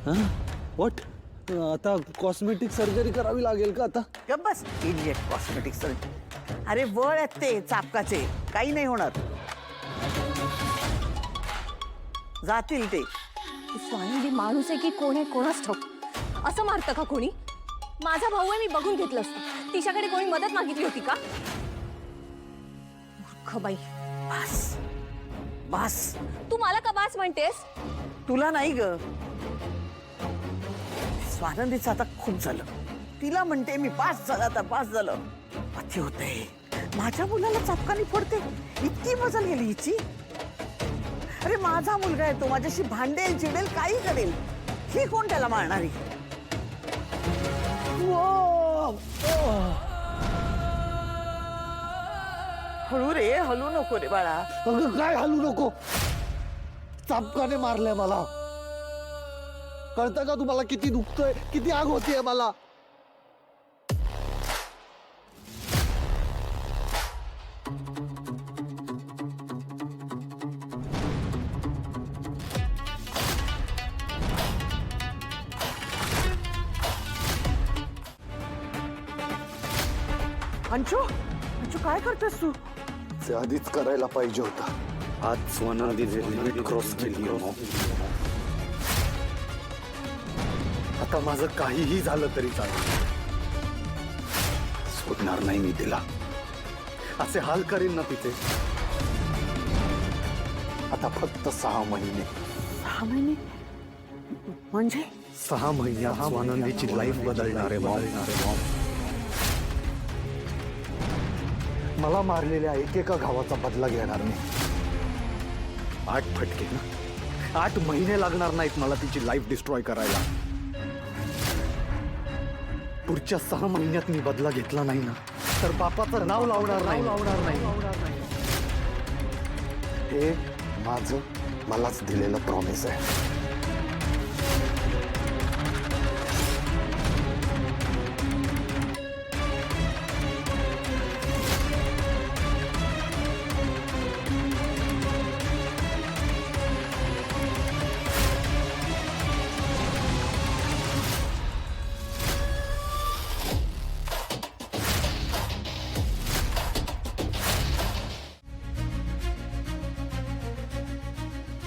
What? आता cosmetic surgery करावी लागेल का आता? गप्प बस इडियट. Cosmetic surgery. अरे वळ आहेत ते चापकाचे, काही नाही होणार. जातील ते. स्वानंदी माणूस आहे की कोण आहे कोणास ठाऊक. असं मारतं का कोणी? माझा भाऊ आहे, मी बघून घेतलं असतं. तिच्याकडे कोणी मदत मागितली होती का? मूर्ख बाई. बस बस. तू मला का बास म्हणतेस? तुला नाही ग. स्वानंदीचं आता खूप झालं. तिला म्हणते मी पास झालं, आता पास झालं. अति होते. माझ्या मुलाला चापकानी फोडते. इतकी मजल गेली हिची. अरे माझा मुलगा आहे, तो माझ्याशी भांडेल चिडेल काही करेल. ही कोण त्याला मारणारी? हळू रे, हलू नको रे बाळा. अगं काय हलू नको. चापकाने मारलंय मला. कळतं का तुम्हाला किती दुखतंय, किती आग होतीये मला? अंशू, अंशू काय करतोस तू? ते आधीच करायला पाहिजे होतं. आज स्वानंदीने लिमिट क्रॉस केली. आता माझं काहीही झालं तरी चालेल, सोडणार नाही मी तिला. असे हाल करीन ना तिचे. आता फक्त 6 महिने. 6 महिने म्हणजे? 6 महिन्यात स्वानंदीची लाईफ बदलणार आहे मॉम. मला मारलेल्या एकेका घावाचा बदला घेणार मी. 8 फटके ना, 8 महिने लागणार नाहीत मला तिची लाईफ डिस्ट्रॉय करायला. पुढच्या 6 महिन्यात मी बदला घेतला नाही ना, तर बापाचं नाव लावणार नाही. हे माझं मलाच दिलेलं प्रॉमिस आहे.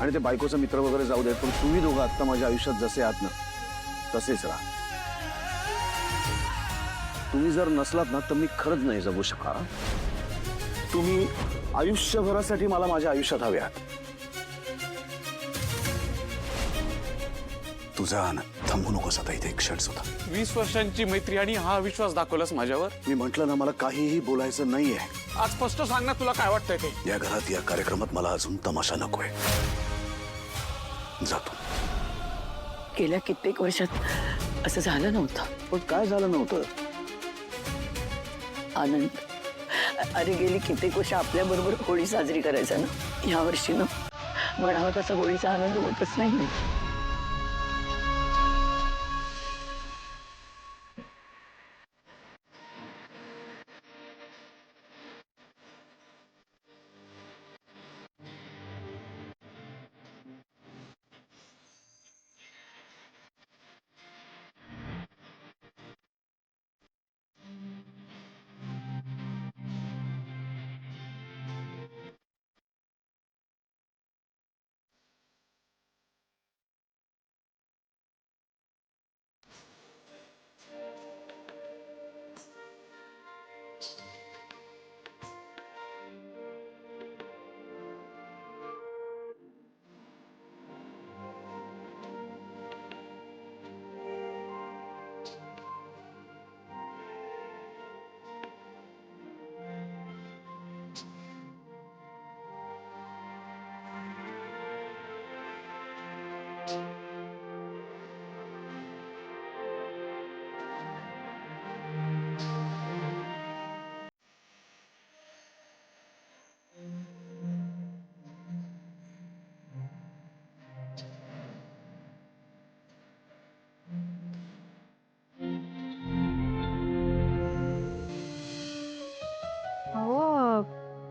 आणि ते बायकोचा मित्र वगैरे जाऊ देत, पण तुम्ही दोघं आता माझ्या आयुष्यात जसे आहात ना तसेच राहा. तुम्ही जर नसलात ना तर मी खरंच नाही जगू शकणार. तुम्ही आयुष्यभरासाठी मला माझ्या आयुष्यात हवे आहात. तुझा आनंद थांबू नकोस आता इथे एक क्षण सुद्धा. 20 वर्षांची मैत्री आणि हा विश्वास दाखवलास माझ्यावर. मी म्हटलं ना मला काहीही बोलायचं नाहीये. आज स्पष्ट सांग ना तुला काय वाटतंय ते. या घरात या कार्यक्रमात मला अजून तमाशा नकोय. जातो. गेल्या कित्येक वर्षात असं झालं नव्हतं. पण काय झालं नव्हतं? आनंद, अरे गेली कित्येक वर्ष आपल्या बरोबर होळी साजरी करायचा ना. या वर्षी ना म्हणावा तसा होळीचा आनंद होतच नाही.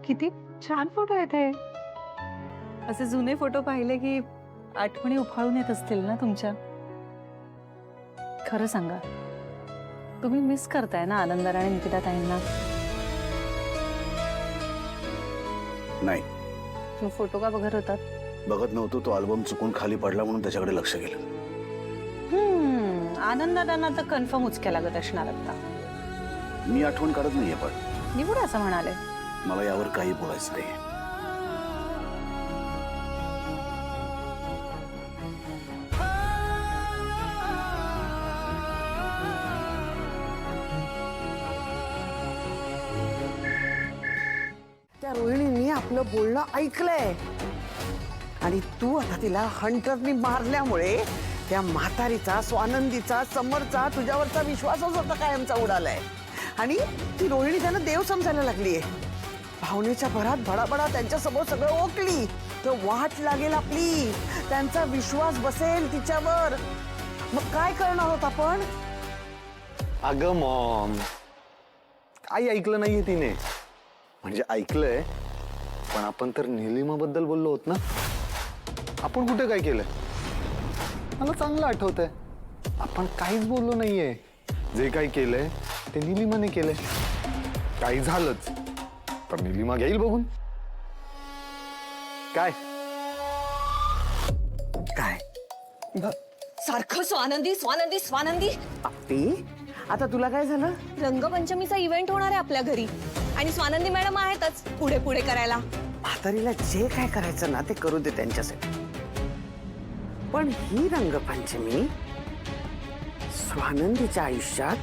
किती छान फोटो आहेत हे. असे जुने फोटो पाहिले की आठवणी उफाळून येत असतील ना तुमच्या. खरं सांगा, तुम्ही मिस करताय ना आनंदर आणि निकिता ताईंना? नाही, मग फोटो का बघत होतात? बघत नव्हतो. तो अल्बम चुकून खाली पडला म्हणून त्याच्याकडे लक्ष गेलं. आनंदादांना तर कन्फर्म उचक्या लागत असणार आता. मी आठवण काढत नाहीये, पण निवड असं म्हणाले. मला यावर काही बोलायचं नाही. त्या रोहिणीने आपलं बोलणं ऐकलंय आणि तू आता तिला हंटरनी मारल्यामुळे त्या म्हातारीचा, स्वानंदीचा, समरचा तुझ्यावरचा विश्वासच होता कायमचा उडालाय. आणि ती रोहिणी त्यांना देव समजायला लागलीये. भावनेच्या भरात भडाभडा त्यांच्या समोर सगळं ओकली तर वाट लागेल आपली. त्यांचा विश्वास बसेल तिच्यावर. मग काय करणार आहोत आपण? अगं मॉम, काही ऐकलं नाहीये तिने. म्हणजे ऐकलंय, पण आपण तर निलिमाबद्दल बोललो होत ना. आपण कुठे काय केलंय? मला चांगलं आठवतंय, आपण काहीच बोललो नाहीये. जे काही केलंय ते निलिमाने केलंय. काही झालंच तर निलिमा घेईल बघून. काय काय सारखं स्वानंदी स्वानंदी स्वानंदी. आपी, आता तुला काय झालं? रंगपंचमीचा इव्हेंट होणार आहे आपल्या घरी आणि स्वानंदी मॅडम आहेतच पुढे पुढे करायला. म्हातारीला जे काय करायचं ना ते करू दे त्यांच्यासाठी. पण ही रंगपंचमी स्वानंदीच्या आयुष्यात